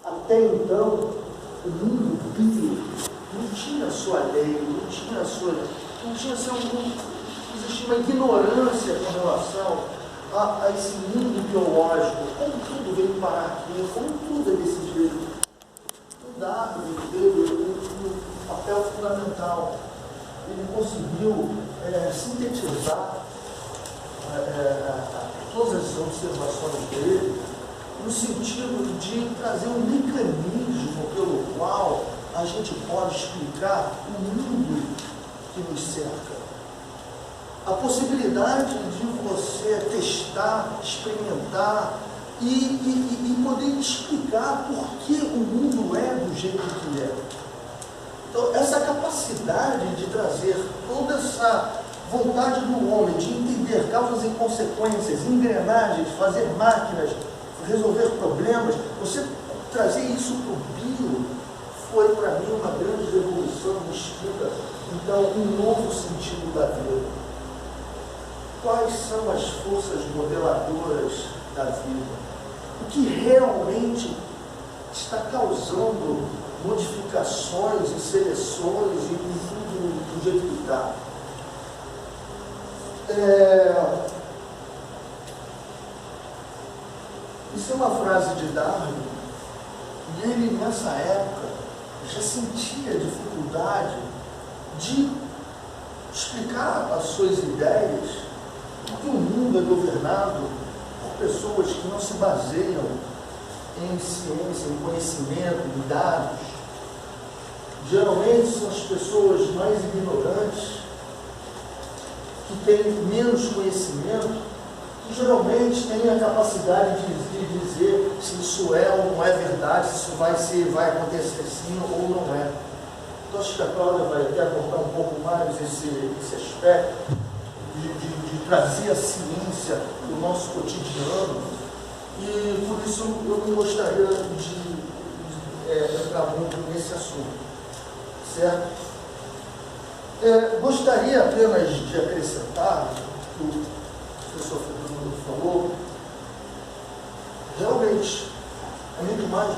Até então, o mundo bio não tinha sua lei, não tinha existia uma ignorância com relação a esse mundo biológico. Como tudo veio parar aqui, como tudo é desse jeito. O Darwin teve um papel fundamental. Ele conseguiu sintetizar todas as observações dele no sentido de trazer um mecanismo pelo qual a gente pode explicar o mundo que nos cerca. A possibilidade de você testar, experimentar e poder explicar por que o mundo é do jeito que é. Então, essa capacidade de trazer toda essa vontade do homem de entender causas e consequências, engrenagens, fazer máquinas, resolver problemas, você trazer isso para o bio, foi para mim uma grande revolução, me explica, então, um novo sentido da vida. Quais são as forças modeladoras da vida? O que realmente está causando modificações e seleções e tudo do jeito que está? Isso é uma frase de Darwin, e ele nessa época já sentia dificuldade de explicar as suas ideias, porque o mundo é governado por pessoas que não se baseiam em ciência, em conhecimento, em dados. Geralmente são as pessoas mais ignorantes, que têm menos conhecimento, que geralmente têm a capacidade de dizer se isso é ou não é verdade, se isso vai acontecer sim ou não é. Então acho que a Cláudia vai até abordar um pouco mais esse aspecto de trazer a ciência do nosso cotidiano, e por isso eu não gostaria de entrar muito nesse assunto, certo? Gostaria apenas de acrescentar que o professor Fernando falou, realmente é muito mais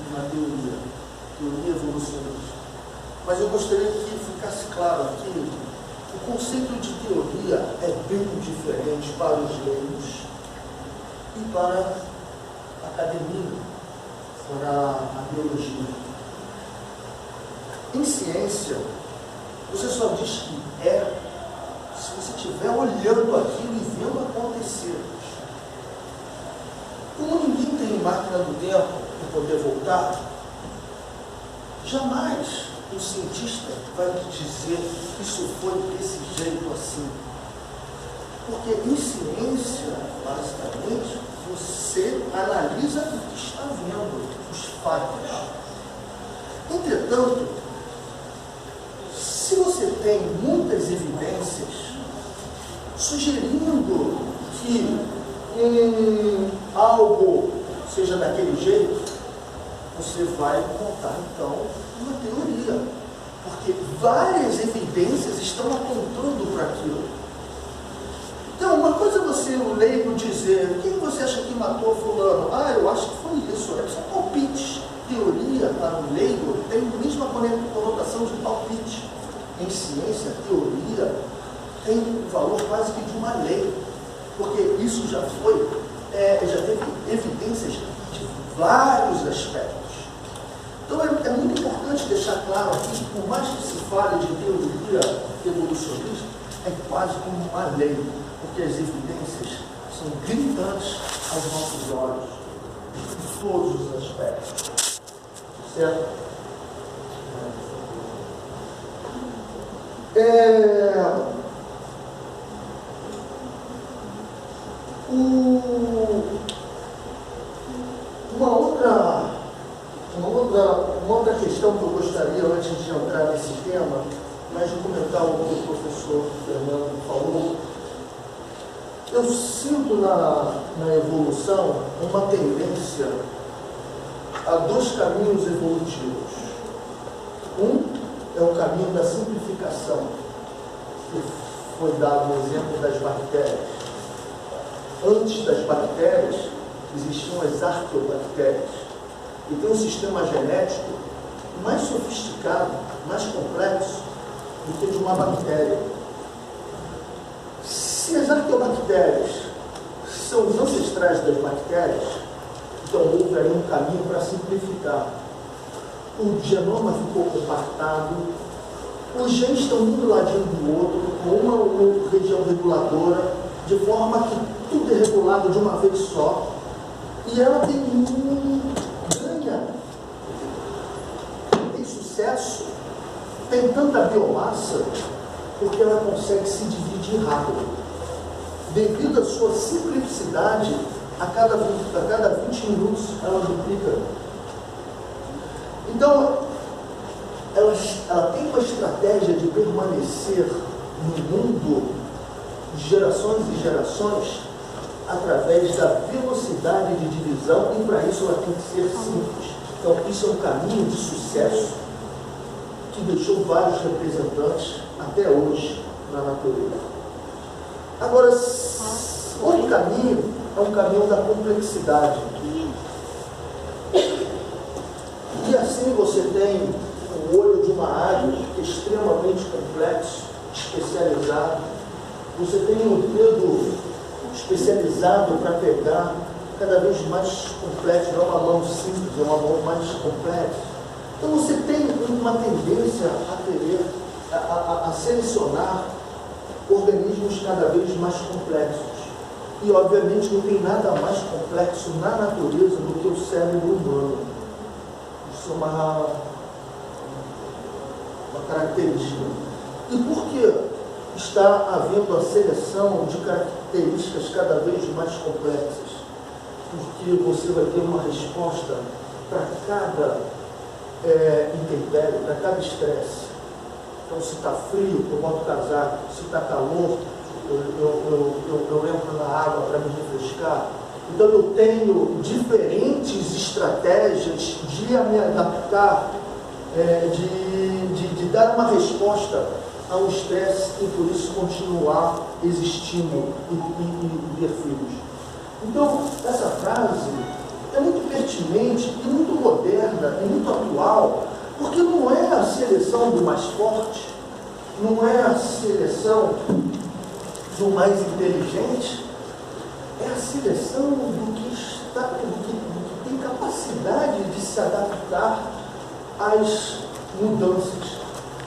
uma teoria evolucionista, mas eu gostaria que ficasse claro aqui, o conceito de teoria é bem diferente para os leigos e para a academia, para a biologia. Em ciência, você só diz que se você estiver olhando aquilo e vendo acontecer. Como ninguém tem máquina do tempo para poder voltar, jamais um cientista vai te dizer que isso foi desse jeito assim. Porque em ciência, basicamente, você analisa o que está vendo, os fatos. Entretanto, se você tem muitas evidências sugerindo que algo seja daquele jeito, você vai montar então uma teoria, porque várias evidências estão apontando para aquilo. Então, uma coisa é você, o leigo, dizer: quem você acha que matou fulano? Eu acho que foi isso. São palpites. Teoria, para o leigo, tem a mesma conotação de palpite. Em ciência, teoria tem o valor quase que de uma lei, porque isso já teve evidências de vários aspectos. Então é muito importante deixar claro aqui que, por mais que se fale de teoria evolucionista, é quase como uma lei, porque as evidências são gritantes aos nossos olhos, em todos os aspectos. Certo? Uma outra questão que eu gostaria, antes de entrar nesse tema, mas de comentar o que o professor Fernando falou, eu sinto na evolução uma tendência a dois caminhos evolutivos. Um é o caminho da simplificação, que foi dado no exemplo das bactérias. Antes das bactérias, existiam as arqueobactérias. e tem um sistema genético mais sofisticado, mais complexo do que de uma bactéria. Se as arqueobactérias são os ancestrais das bactérias, então houve aí um caminho para simplificar. O genoma ficou compactado, os genes estão um do ladinho do outro, com uma região reguladora, de forma que tudo é regulado de uma vez só, e ela ganha, tem sucesso, tem tanta biomassa, porque ela consegue se dividir rápido. Devido à sua simplicidade, a cada 20 minutos ela duplica. Então, ela tem uma estratégia de permanecer no mundo de gerações e gerações através da velocidade de divisão, e para isso ela tem que ser simples. Então, isso é um caminho de sucesso que deixou vários representantes até hoje na natureza. Agora, outro caminho é um caminho da complexidade. E assim você tem o olho de uma águia que é extremamente complexo, especializado. Você tem um dedo especializado para pegar, cada vez mais complexo, não é uma mão simples, é uma mão mais complexa. Então você tem uma tendência a querer, a selecionar organismos cada vez mais complexos. E obviamente não tem nada mais complexo na natureza do que o cérebro humano. Isso é uma característica. E por que está havendo a seleção de características cada vez mais complexas? Porque você vai ter uma resposta para cada intempérie, para cada estresse. Então, se está frio, eu boto casaco. Se está calor, eu entro na água para me refrescar. Então, eu tenho diferentes estratégias de me adaptar, de dar uma resposta ao estresse e, por isso, continuar existindo e ter filhos. Então, essa frase é muito pertinente e muito moderna e muito atual, porque não é a seleção do mais forte, não é a seleção do mais inteligente, é a seleção do que tem capacidade de se adaptar às mudanças.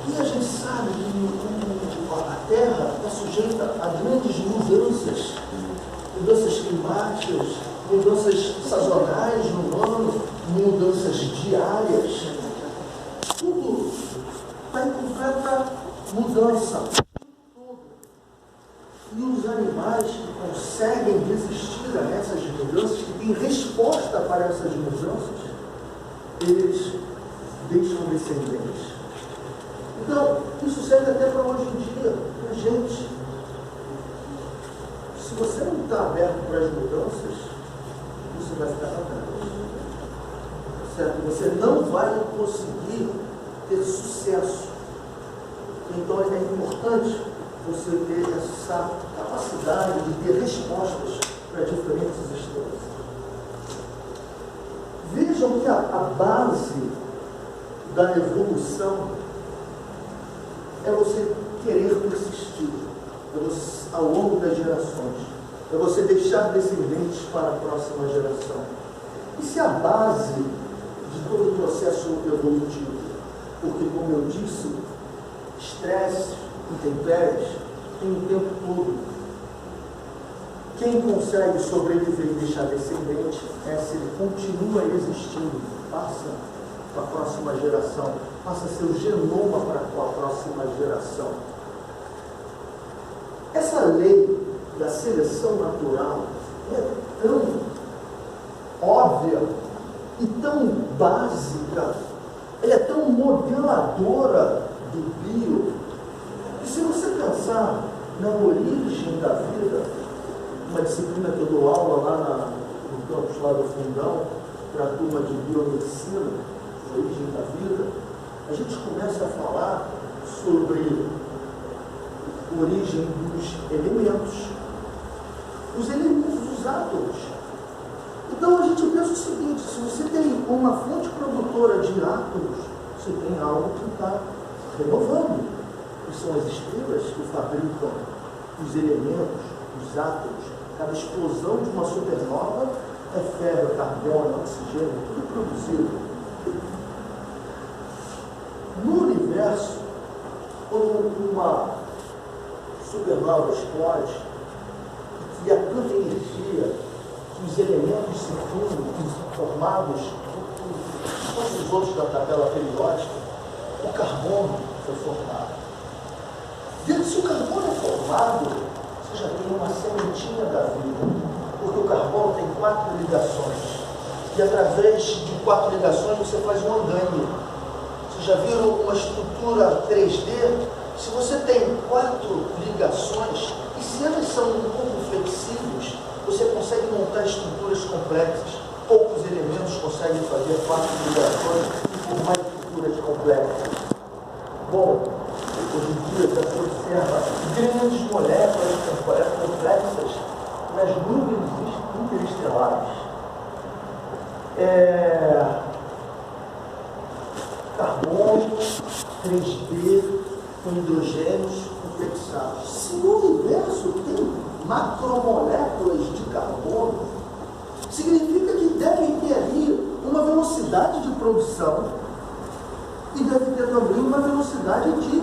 E a gente sabe que a Terra está sujeita a grandes mudanças, mudanças climáticas, mudanças sazonais no ano, mudanças diárias. Tudo está em completa mudança. E os animais que conseguem resistir a essas mudanças, que têm resposta para essas mudanças, eles deixam descendentes. Então, isso serve até para hoje em dia, para a gente. Se você não está aberto para as mudanças, você vai ficar para trás. Certo? Você não vai conseguir ter sucesso. Então, é importante você ter essa capacidade de ter respostas para diferentes estresses. Vejam que a base da evolução é você querer persistir, ao longo das gerações, é você deixar descendentes para a próxima geração. Isso é a base de todo o processo evolutivo, porque, como eu disse, estresse, intempéries, tem o tempo todo. Quem consegue sobreviver e deixar descendente é se ele continua existindo, passa para a próxima geração, passa seu genoma para a próxima geração. Essa lei da seleção natural é tão óbvia e tão básica, ela é tão modeladora do bio, que se você pensar na origem da vida, uma disciplina que eu dou aula lá no campus lá do Fundão, para a turma de biomedicina, origem da vida, a gente começa a falar sobre a origem dos elementos, os átomos. O Então a gente pensa o seguinte: se você tem uma fonte produtora de átomos, você tem algo que está renovando, que são as estrelas que fabricam os elementos, os átomos. Cada explosão de uma supernova é ferro, carbono, oxigênio, tudo produzido. No universo, quando uma supernova explode e há tanta energia que os elementos se fundem, que são formados por todos os outros da tabela periódica, o carbono foi formado. Se o carbono é formado, você já tem uma sementinha da vida, porque o carbono tem 4 ligações, e através de 4 ligações você faz um andaime. Vocês já viram uma estrutura 3D? Se você tem 4 ligações, e se elas são um pouco flexíveis, você consegue montar estruturas complexas. Poucos elementos conseguem fazer 4 ligações e formar estruturas complexas. Bom, hoje em dia já se observa grandes moléculas complexas nas nuvens interestelares. Carbono, 3D, com hidrogênios complexados. Se no universo tem macromoléculas de carbono, significa que deve ter ali uma velocidade de produção e deve ter também uma velocidade de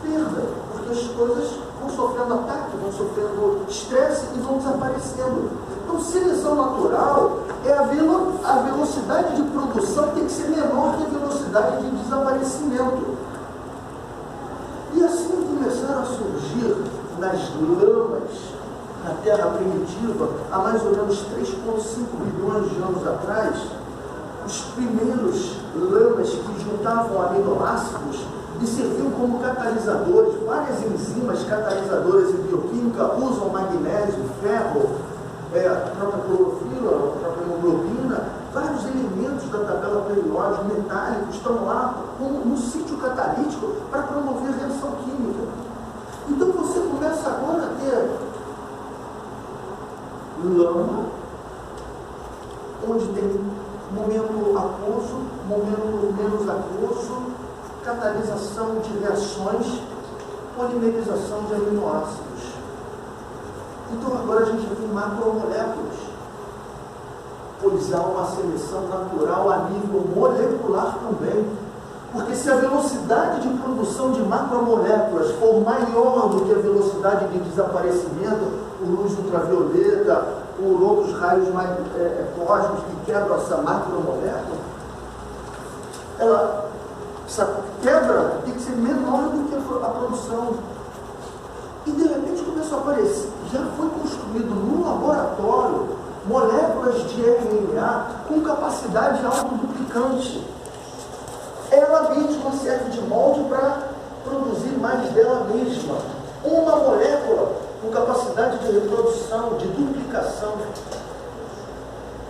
perda, porque as coisas vão sofrendo ataque, vão sofrendo estresse e vão desaparecendo. Então, seleção natural é a velocidade de produção tem que ser menor que a velocidade de desaparecimento. E assim começaram a surgir nas lamas, na Terra primitiva, há mais ou menos 3,5 bilhões de anos atrás, os primeiros lamas que juntavam aminoácidos e serviam como catalisadores. Várias enzimas catalisadoras em bioquímica usam magnésio, ferro, a própria clorofila, a própria hemoglobina, vários elementos da tabela periódica, metálicos, estão lá no sítio catalítico para promover a reação química. Então você começa agora a ter lama, onde tem momento aquoso, momento menos aquoso, catalisação de reações, polimerização de aminoácidos. Então agora a gente tem macromoléculas, pois há uma seleção natural a nível molecular também. Porque se a velocidade de produção de macromoléculas for maior do que a velocidade de desaparecimento, por luz ultravioleta, por outros raios mais cósmicos que quebram essa macromolécula, essa quebra tem que ser menor do que a produção. E de repente começou a aparecer, já foi construído no laboratório moléculas de RNA com capacidade autoduplicante. Ela mesma serve de molde para produzir mais dela mesma. Uma molécula com capacidade de reprodução, de duplicação.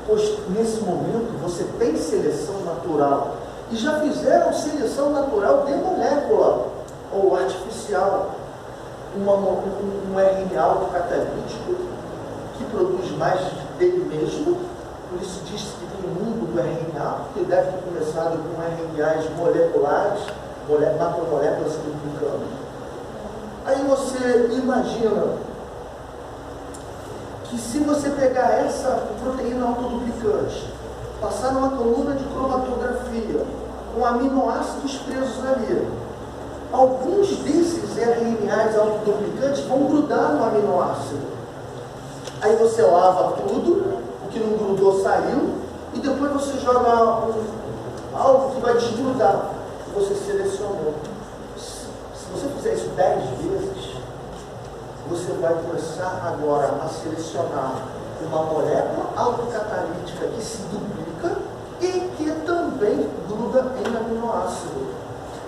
Pois nesse momento você tem seleção natural. E já fizeram seleção natural de molécula ou artificial. Um RNA autocatalítico que produz mais dele mesmo. Por isso diz que tem o mundo do RNA, porque deve ter começado com RNAs moleculares, macromoléculas se duplicando. Aí você imagina que se você pegar essa proteína autoduplicante, passar numa coluna de cromatografia, com aminoácidos presos ali, alguns desses RNAs autoduplicantes vão grudar no aminoácido. Aí você lava tudo, o que não grudou saiu, e depois você joga algo que vai desgrudar, que você selecionou. Se você fizer isso 10 vezes, você vai começar agora a selecionar uma molécula autocatalítica que se duplica e que também gruda em aminoácido.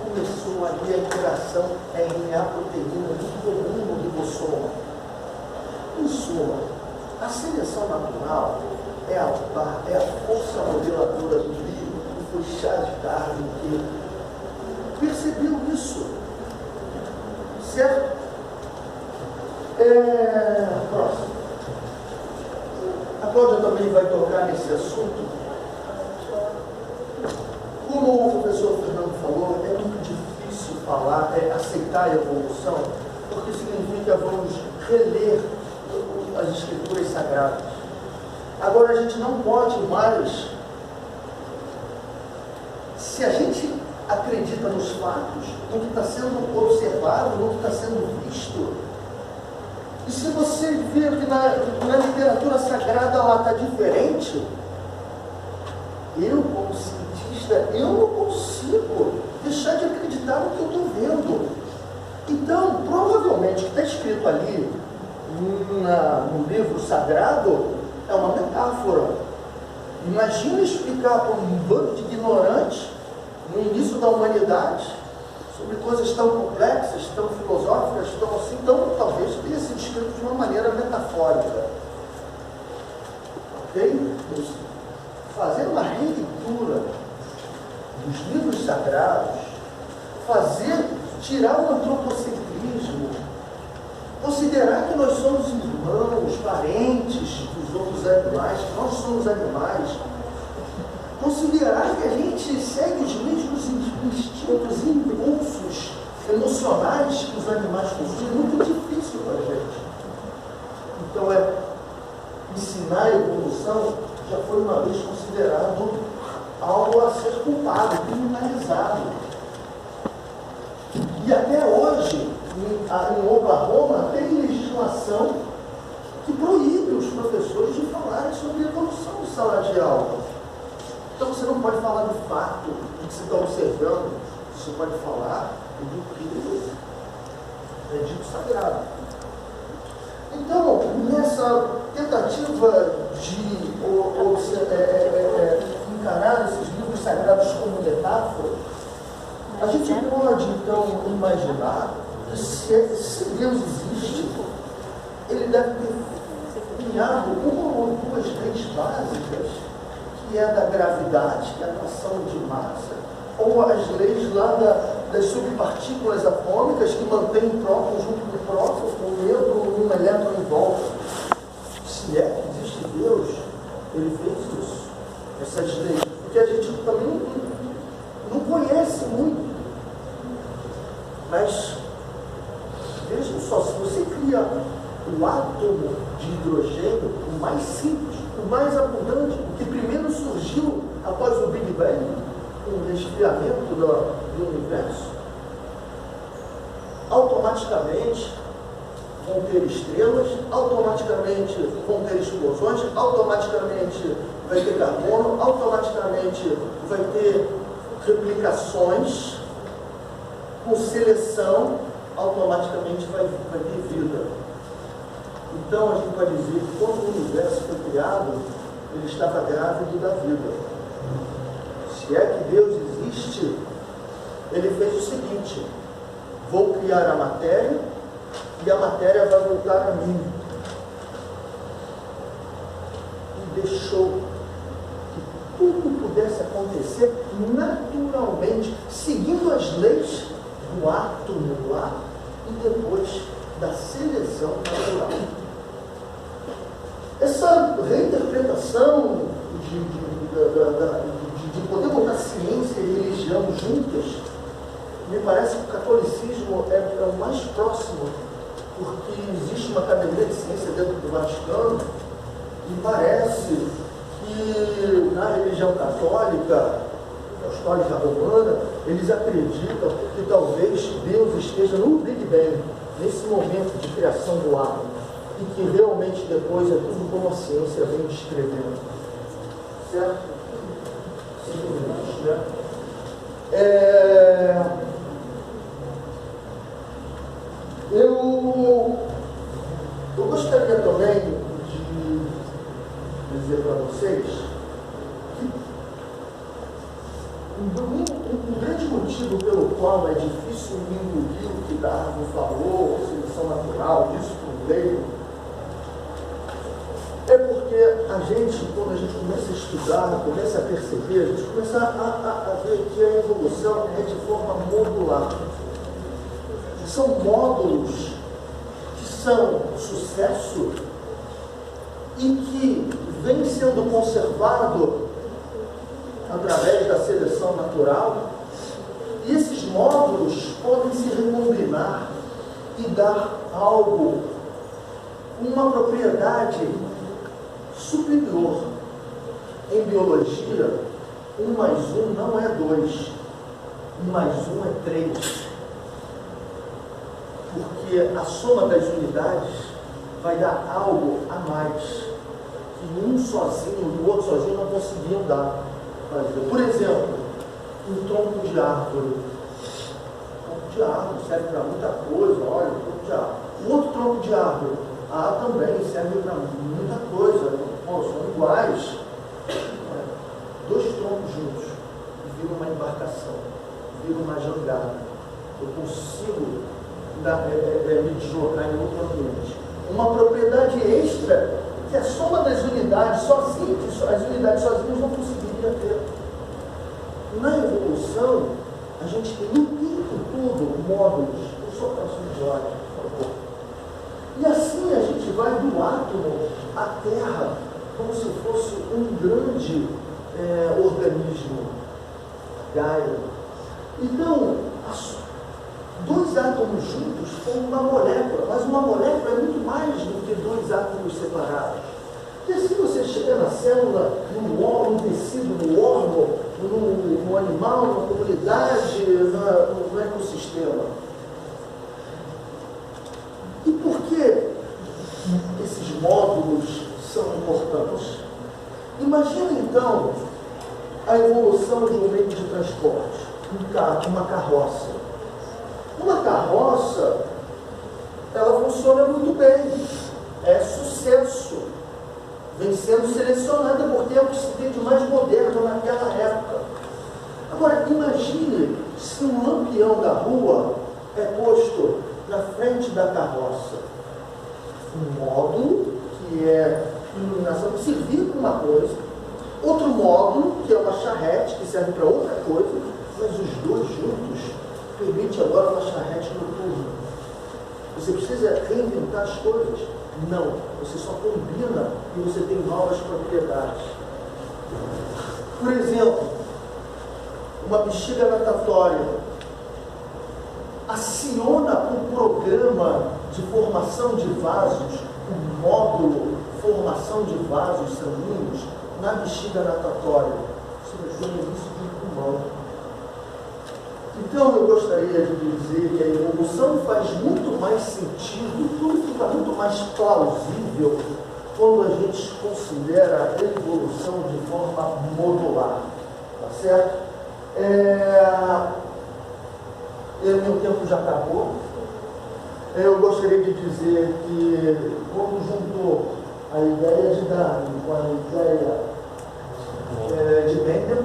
Começou ali a interação RNA-proteína muito comum no ribossoma. Em suma, a seleção natural é a força modeladora do livro que foi Charles Darwin que percebeu isso. Certo? Próximo. A Cláudia também vai tocar nesse assunto. Como o professor Fernando falou, é muito difícil falar, aceitar a evolução, porque significa vamos reler as escrituras sagradas. Agora, a gente não pode mais, se a gente acredita nos fatos, no que está sendo observado, no que está sendo visto, e se você vê que na literatura sagrada ela está diferente, eu, como cientista, eu não consigo deixar de acreditar no que eu estou vendo. Então, provavelmente, o que está escrito ali no livro sagrado é uma metáfora. Imagina explicar para um bando de ignorantes no início da humanidade sobre coisas tão complexas, tão filosóficas, tão assim, então talvez tenha sido escrito de uma maneira metafórica. Ok? Fazer uma releitura dos livros sagrados, tirar o antropocentrismo, considerar que nós somos irmãos, parentes dos outros animais, que nós somos animais, considerar que a gente segue os mesmos instintos e impulsos emocionais que os animais possuem, é muito difícil para a gente. Então, ensinar a evolução já foi uma vez considerado algo a ser culpado, criminalizado. E até hoje, em Oklahoma, tem legislação que proíbe os professores de falarem sobre evolução em sala de aula. Então você não pode falar do fato do que você está observando, você pode falar do que é dito sagrado. Então, nessa tentativa de encarar esses livros sagrados como metáfora, a gente pode então imaginar que se Deus existe, ele deve ter criado uma ou duas leis básicas, que é da gravidade, que é a atração de massa, ou as leis lá das subpartículas atômicas que mantêm próton junto com próton, com um elétron em volta. Se é que existe Deus, ele fez isso, essas leis, porque a gente também não conhece muito. Mas vejam só, se você cria o átomo de hidrogênio, o mais simples, o mais abundante, o que primeiro surgiu após o Big Bang, o resfriamento do universo, automaticamente vão ter estrelas, automaticamente vão ter explosões, automaticamente vai ter carbono, automaticamente vai ter replicações, com seleção, automaticamente vai ter vida. Então a gente pode dizer que quando o universo foi criado, ele estava grávido da vida. Se é que Deus existe, ele fez o seguinte: vou criar a matéria e a matéria vai voltar a mim. E deixou que tudo pudesse acontecer naturalmente, seguindo as leis do átomo lá e depois da seleção natural. Essa reinterpretação de poder botar ciência e religião juntas, me parece que o catolicismo é o mais próximo, porque existe uma academia de ciência dentro do Vaticano e parece que na religião católica, apostólica romana, eles acreditam que talvez Deus esteja no Big Bang, nesse momento de criação do átomo, e que realmente depois é tudo como a ciência vem descrevendo. Certo? Né? Eu gostaria também de dizer para vocês que um grande motivo pelo qual é difícil engolir o que Darwin falou, seleção natural, disso por lei, é porque a gente, quando a gente começa a estudar, começa a perceber, a gente começa a ver que a evolução é de forma modular. São módulos que são sucesso e que vem sendo conservado através da seleção natural, e esses módulos podem se recombinar e dar algo, uma propriedade superior. Em biologia, 1 mais 1 não é 2, 1 mais 1 é 3. Porque a soma das unidades vai dar algo a mais, que um sozinho e o outro sozinho não conseguiam dar. Por exemplo, um tronco de árvore. Um tronco de árvore serve para muita coisa, olha, um tronco de árvore. O outro tronco de árvore, também serve para muita coisa. Bom, são iguais. 2 troncos juntos, viram uma embarcação, viram uma jangada. Eu consigo me deslocar em outro ambiente. Uma propriedade extra, que a soma das unidades sozinhas, as unidades sozinhas não conseguiriam ter. Na evolução, a gente tem no tempo todo módulos. Eu sou próximo de olhos, por favor. E assim a gente vai do átomo à Terra, como se fosse um grande organismo, Gaia. Então, 2 átomos juntos formam uma molécula, mas uma molécula é muito mais do que 2 átomos separados. E assim você chega na célula, no tecido, no órgão, no animal, na comunidade, no ecossistema. E por que esses módulos são importantes? Imagina então a evolução de um meio de transporte, uma carroça. Uma carroça, ela funciona muito bem, é sucesso, vem sendo selecionada porque é o que se tem de mais moderno naquela época. Agora, imagine se um lampião da rua é posto na frente da carroça. Um módulo, que é iluminação, que servia para uma coisa, outro módulo, que é uma charrete, que serve para outra coisa, mas os 2 juntos permite agora uma charrete noturna. Você precisa reinventar as coisas? Não. Você só combina e você tem novas propriedades. Por exemplo, uma bexiga natatória aciona um programa de formação de vasos, um módulo formação de vasos sanguíneos na bexiga natatória. Isso é o início de um pulmão. Então eu gostaria de dizer que a evolução faz muito mais sentido, tudo fica muito mais plausível quando a gente considera a evolução de forma modular. Tá certo? Meu tempo já acabou. Eu gostaria de dizer que quando juntou a ideia de Darwin com a ideia de Mendel,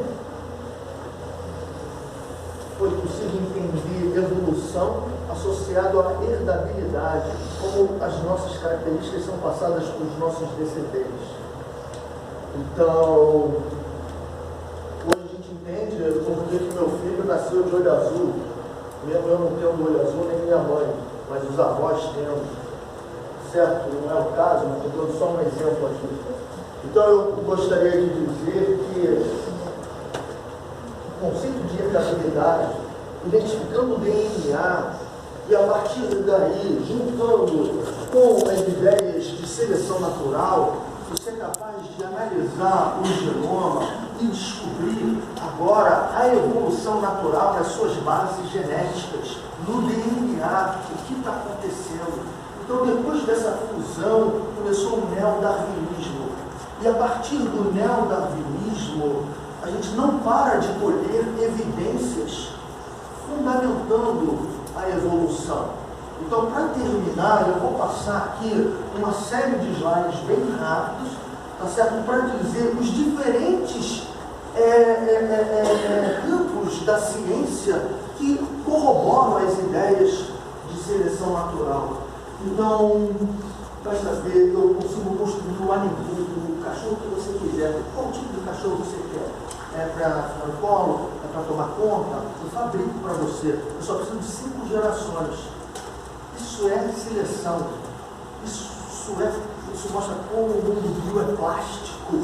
foi possível entender evolução associado à herdabilidade, como as nossas características são passadas para os nossos descendentes. Então, hoje a gente entende por que meu filho nasceu de olho azul, mesmo eu não tendo olho azul nem minha mãe, mas os avós tendo, certo? Não é o caso, mas estou dando só um exemplo aqui. Então eu gostaria de dizer que o conceito de herdabilidade, identificando o DNA, e a partir daí, juntando com as ideias de seleção natural, você é capaz de analisar o genoma e descobrir agora a evolução natural nas suas bases genéticas, no DNA, o que está acontecendo. Então, depois dessa fusão, começou o neodarwinismo. E a partir do neodarwinismo, a gente não para de colher evidências fundamentando a evolução. Então, para terminar, eu vou passar aqui uma série de slides bem rápidos, tá certo? Para dizer os diferentes campos da ciência que corroboram as ideias de seleção natural. Então, para saber, eu consigo construir um animal, o cachorro que você quiser. Qual tipo de cachorro você quer? É para ficar no colo? É para tomar conta? Eu fabrico para você. Eu só preciso de 5 gerações. Isso é seleção. Isso mostra como o mundo bio é plástico. plástico,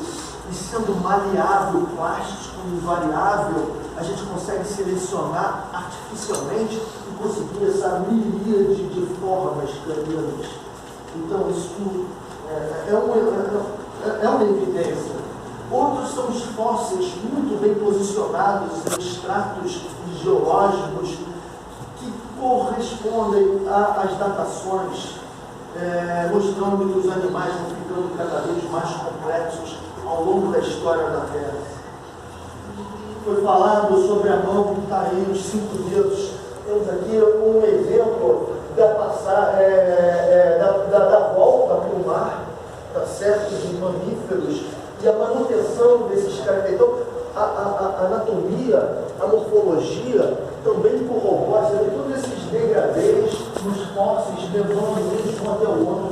e sendo maleável, plástico e variável, a gente consegue selecionar artificialmente e conseguir essa miríade de formas caninas. Então, isso é uma evidência. Outros são os fósseis muito bem posicionados em estratos geológicos que correspondem às datações, mostrando que os animais vão ficando cada vez mais complexos ao longo da história da Terra. Foi falado sobre a mão que está aí, os 5 dedos. Temos aqui um exemplo da volta para o mar, tá certo? De mamíferos, e a manutenção desses caras. Então, a anatomia, a morfologia também corrobora. Você vê todos esses degradês nos fósseis, levando eles um até o outro.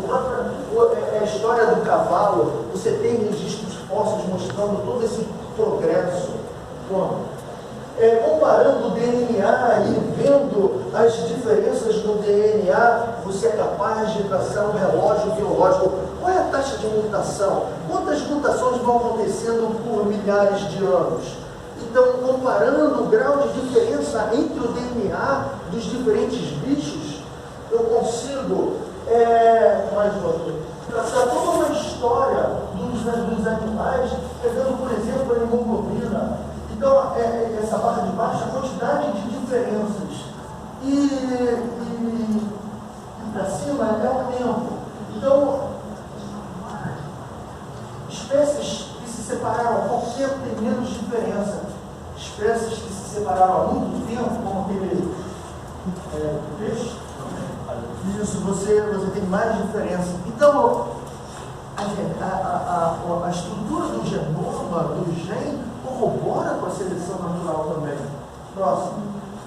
A história do cavalo, você tem registros fósseis mostrando todo esse progresso. Comparando o DNA e vendo as diferenças no DNA, você é capaz de traçar um relógio biológico. Qual é a taxa de mutação? Quantas mutações vão acontecendo por milhares de anos? Então, comparando o grau de diferença entre o DNA dos diferentes bichos, eu consigo traçar toda uma história dos animais, pegando, por exemplo, a hemoglobina. Então, essa barra de baixo, a quantidade de diferenças. E para cima é o tempo. Então, espécies que se separaram há pouco tempo têm menos diferença. Espécies que se separaram há muito tempo, como aquele peixe, isso, você tem mais diferença. Então, a estrutura do genoma, do gene, corrobora com a seleção natural também. Próximo.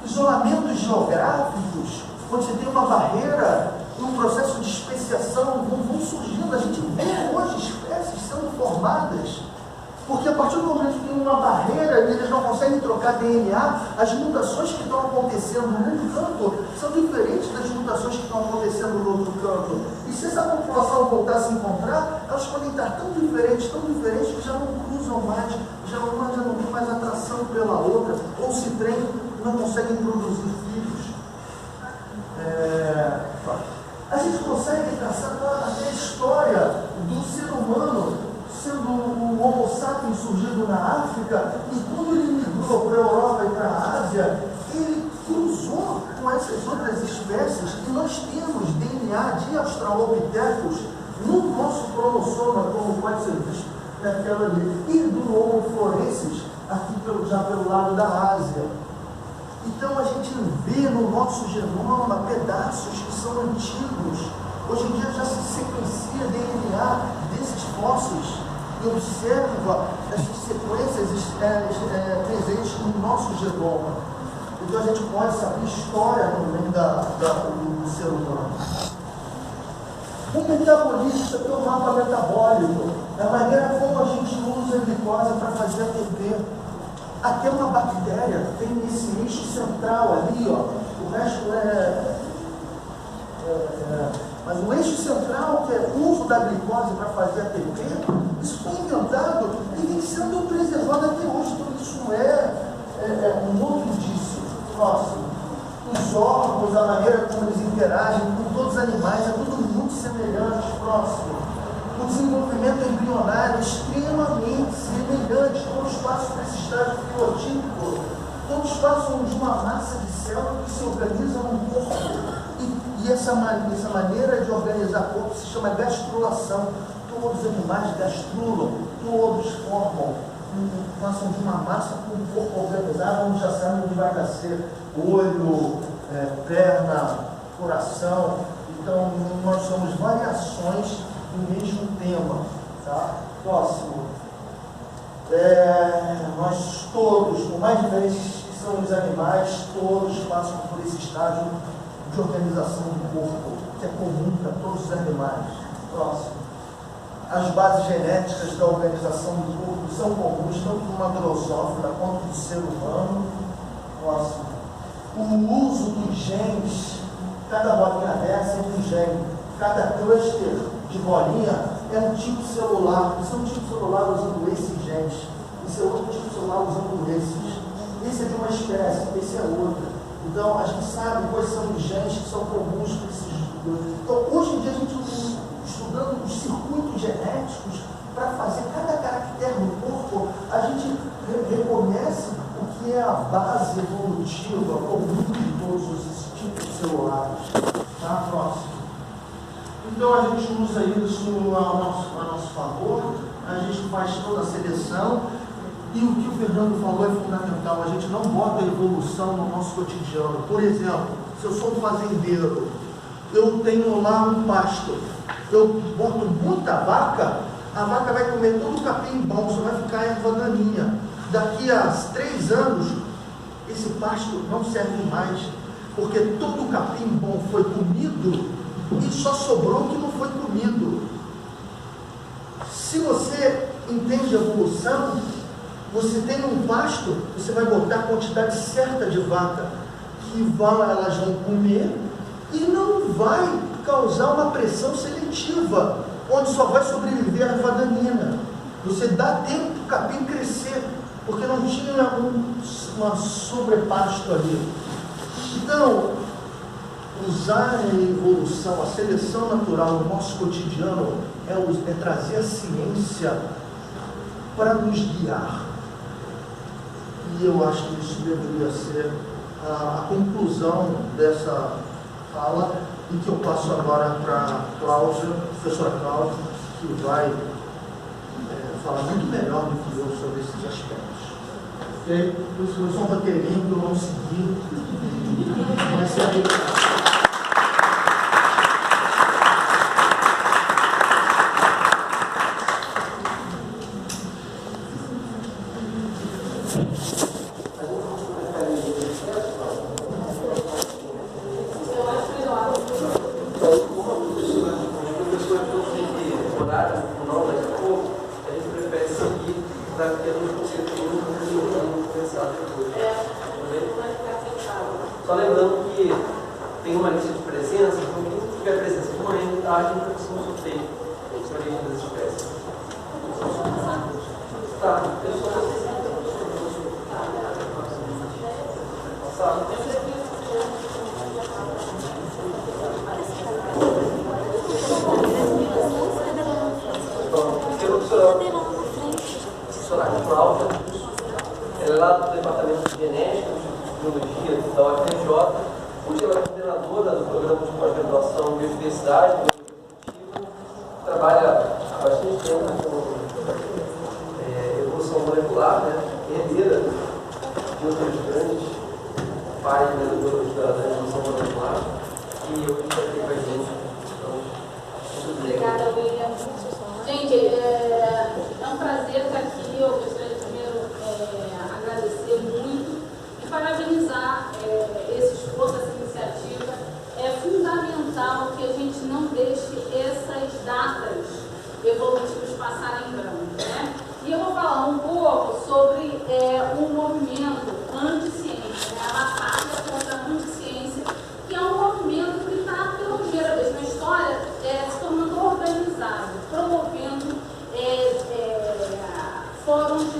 Isolamentos geográficos, quando você tem uma barreira, um processo de especiação, vão surgindo. A gente vê hoje espécies sendo formadas, porque a partir do momento que tem uma barreira e eles não conseguem trocar DNA, as mutações que estão acontecendo num canto são diferentes das mutações que estão acontecendo no outro canto. E se essa população voltar a se encontrar, elas podem estar tão diferentes que já não cruzam mais, já não tem mais atração pela outra, ou se trem não conseguem produzir filhos. A gente consegue traçar até a história do ser humano, sendo o Homo sapiens surgido na África, e quando ele migrou para a Europa e para a Ásia, ele cruzou com essas outras espécies, e nós temos DNA de australopithecus no nosso cromossoma, como pode ser visto naquela ali, e do Homo florensis, aqui já pelo lado da Ásia. Então a gente vê no nosso genoma pedaços que são antigos. Hoje em dia já se sequencia DNA desses fósseis e observa essas sequências presentes no nosso genoma. Então a gente pode saber história também do ser humano. O metabolismo, isso aqui é um mapa metabólico, é a maneira como a gente usa a glicose para fazer ATP. Até uma bactéria tem esse eixo central ali, o resto mas o eixo central, que é o uso da glicose para fazer ATP, isso foi inventado e vem sendo preservado até hoje. Então isso um outro indício. Próximo. Os órgãos, a maneira como eles interagem com todos os animais, é tudo muito semelhante. Próximo. O desenvolvimento embrionário é extremamente semelhante. Todos passam por esse estágio filotípico. Todos passam de uma massa de células que se organizam no corpo. E essa maneira de organizar o corpo se chama gastrulação. Todos os animais gastrulam, todos passam de uma massa com o corpo organizado, onde já sabe onde vai nascer olho, perna, coração. Então, nós somos variações do mesmo tema. Tá? Próximo. Nós todos, por mais diferentes que são os animais, todos passam por esse estágio de organização do corpo, que é comum para todos os animais. Próximo. As bases genéticas da organização do corpo são comuns tanto numa drosófila quanto do ser humano. Próximo. O uso dos genes, cada bolinha dessa é um gene, cada cluster de bolinha é um tipo celular, isso é um tipo celular usando esses genes, isso é outro tipo de celular usando esses. Esse é de uma espécie, esse é outra. Então, a gente sabe quais são os genes que são comuns para esses dois. Então, hoje em dia, a gente está estudando os circuitos genéticos para fazer cada caractere no corpo. A gente reconhece o que é a base evolutiva comum de todos esses tipos celulares. Tá? Próximo. Então, a gente usa isso a nosso favor, a gente faz toda a seleção. E o que o Fernando falou é fundamental, a gente não bota a evolução no nosso cotidiano. Por exemplo, se eu sou um fazendeiro, eu tenho lá um pasto, eu boto muita vaca, a vaca vai comer todo o capim bom, só vai ficar erva daninha. Daqui a 3 anos, esse pasto não serve mais, porque todo o capim bom foi comido e só sobrou o que não foi comido. Se você entende a evolução, você tem um pasto, você vai botar a quantidade certa de vaca que elas vão comer e não vai causar uma pressão seletiva, onde só vai sobreviver a erva daninha. Você dá tempo para o capim crescer, porque não tinha uma sobrepasto ali. Então, usar a evolução, a seleção natural no nosso cotidiano é trazer a ciência para nos guiar. E eu acho que isso deveria ser a conclusão dessa fala, e que eu passo agora para a Cláudia, professora Cláudia, que vai falar muito melhor do que eu sobre esses aspectos. Ok? Por isso, eu sou um roteirinho que eu não segui, mas é Só lembrando que tem uma lista de presença, então quem tiver presença de manhã e tarde, não precisa sorteio sobre a origem das espécies. Tá, pessoal. Passado. Professora Cláudia, ela é lá do Departamento de Genética, Biologia da UFRJ, hoje ela é coordenadora do programa de pós-graduação em Biodiversidade, trabalha há bastante tempo com evolução molecular, né? Herdeira de outros grandes pais da evolução molecular, e hoje está aqui com a gente. Então, muito obrigada, William. Gente, é um prazer estar aqui. Eu gostaria de primeiro agradecer muito e parabenizar esse esforço, essa iniciativa. É fundamental que a gente não deixe essas datas evolutivas passarem em branco, né? E eu vou falar um pouco sobre um movimento anti-ciência, né? A batalha contra a anti-ciência, que é um movimento que está pela primeira vez na história se tornando organizado, promovendo fóruns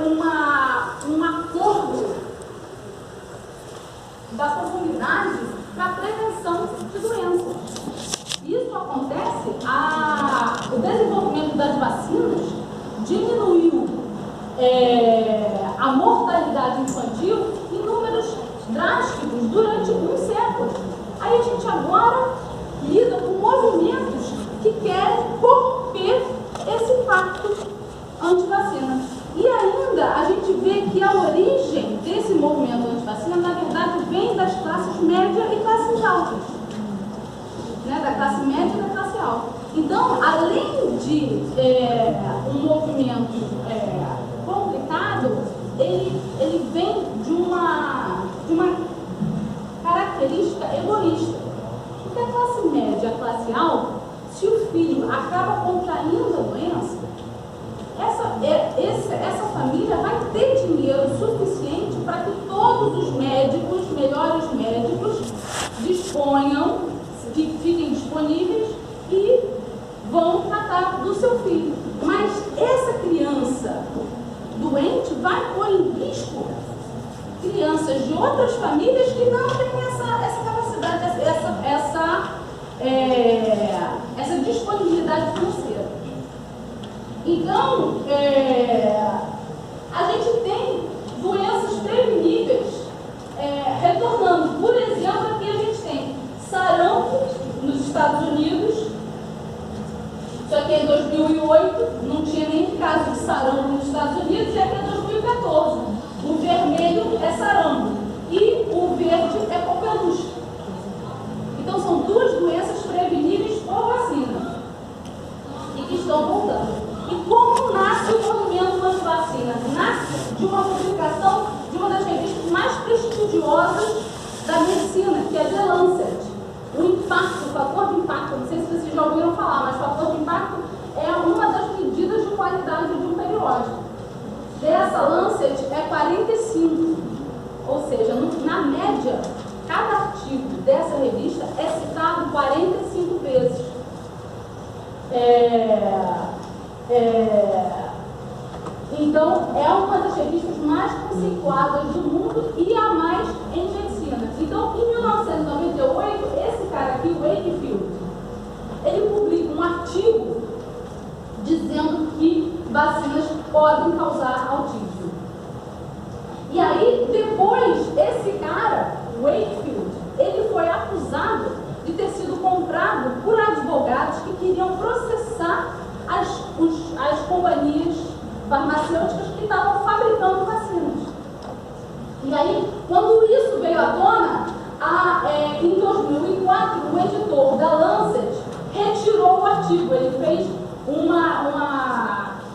um acordo da comunidade para a prevenção de doenças. Isso acontece, o desenvolvimento das vacinas diminuiu a mortalidade infantil em números drásticos durante um século. Aí a gente agora lida com movimentos que querem corromper esse pacto anti-vacina. E ainda a gente vê que a origem desse movimento anti-vacina, na verdade, vem das classes média e classes altas. Né? Da classe média e da classe alta. Então, além de um movimento complicado, ele vem de uma característica egoísta. Porque a classe média e a classe alta, se o filho acaba contraindo a doença, essa família vai ter dinheiro suficiente para que todos os médicos, melhores médicos, disponham, fiquem disponíveis e vão tratar do seu filho. Mas essa criança doente vai pôr em risco crianças de outras famílias que não têm essa capacidade, essa disponibilidade financeira. Então, a gente tem doenças preveníveis retornando. Por exemplo, aqui a gente tem sarampo nos Estados Unidos, só que em 2008 não tinha nem caso de sarampo nos Estados Unidos, e aqui é 2014. O vermelho é sarampo e o verde é coqueluche. Então são duas doenças preveníveis por vacina e que estão voltando. E como nasce o movimento anti-vacina? Nasce de uma publicação de uma das revistas mais prestigiosas da medicina, que é The Lancet. O impacto, o fator de impacto, não sei se vocês já ouviram falar, mas o fator de impacto é uma das medidas de qualidade de um periódico. Dessa Lancet é 45, ou seja, na média, cada artigo dessa revista é citado 45 vezes. Então, é uma das revistas mais conceituadas do mundo e a mais em medicina. Então, em 1998, esse cara aqui, o Wakefield, ele publica um artigo dizendo que vacinas podem causar autismo. E aí, depois, esse cara, Wakefield, ele foi acusado de ter sido comprado por advogados que queriam processar as companhias farmacêuticas que estavam fabricando vacinas. E aí, quando isso veio à tona, em 2004, o editor da Lancet retirou o artigo. Ele fez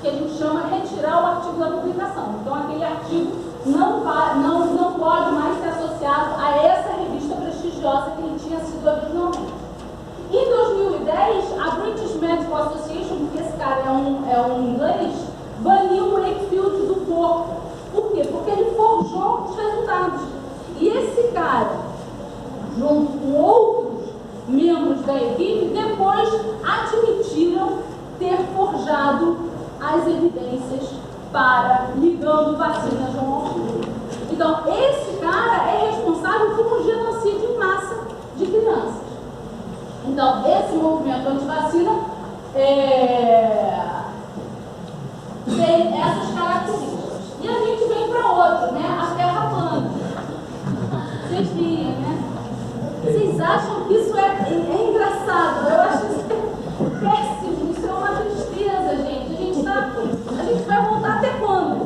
que a gente chama retirar o artigo da publicação. Então, aquele artigo não pode mais ser associado a essa revista prestigiosa que ele tinha sido originalmente. Em 2010, a British Medical Association, que esse cara é um inglês, baniu o Wakefield do corpo. Por quê? Porque ele forjou os resultados. E esse cara, junto com outros membros da equipe, depois admitiram ter forjado as evidências ligando vacinas ao autismo. Então, esse cara é responsável por um genocídio em massa de crianças. Então, esse movimento anti-vacina tem essas características. E a gente vem para outro, né? A Terra plana. Vocês viram, né? Vocês acham que isso é engraçado? Eu acho isso péssimo. Isso é uma tristeza, gente. A gente vai voltar até quando?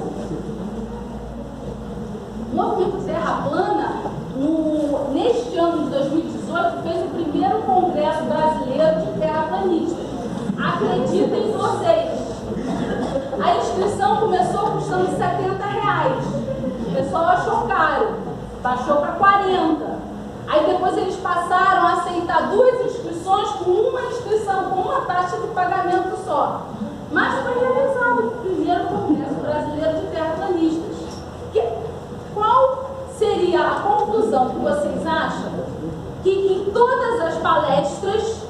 O movimento Terra plana, neste ano de 2018, fez o primeiro congresso brasileiro de terraplanistas. Acreditem vocês. A inscrição começou custando R$70. O pessoal achou caro, baixou para 40. Aí depois eles passaram a aceitar 2 inscrições com uma inscrição, com uma taxa de pagamento só. Mas foi realizado o primeiro congresso brasileiro de terraplanistas. Qual seria a conclusão que vocês acham? Que em todas as palestras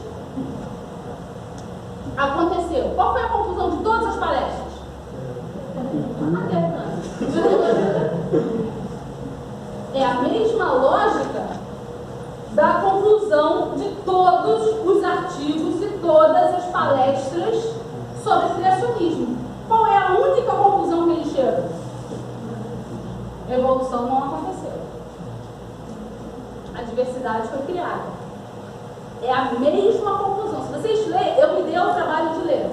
aconteceu. Qual foi a conclusão de todas as palestras? A Terra plana. mesma lógica da conclusão de todos os artigos e todas as palestras sobre criacionismo. Qual é a única conclusão que ele chega? Evolução não aconteceu. A diversidade foi criada. É a mesma conclusão. Se vocês lerem, eu me dei o trabalho de ler.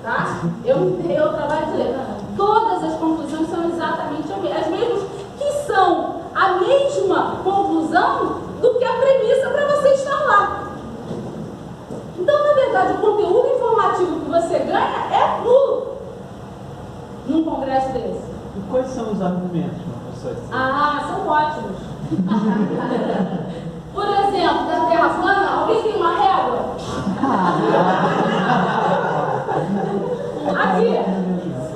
Tá? Eu me dei o trabalho de ler. Todas as conclusões são exatamente as mesmas, que são a mesma conclusão do que a premissa para você estar lá. Então, na verdade, o conteúdo informativo que você ganha é nulo num congresso desse. E quais são os argumentos, professor? São ótimos. Por exemplo, da Terra plana, alguém tem uma régua? Aqui,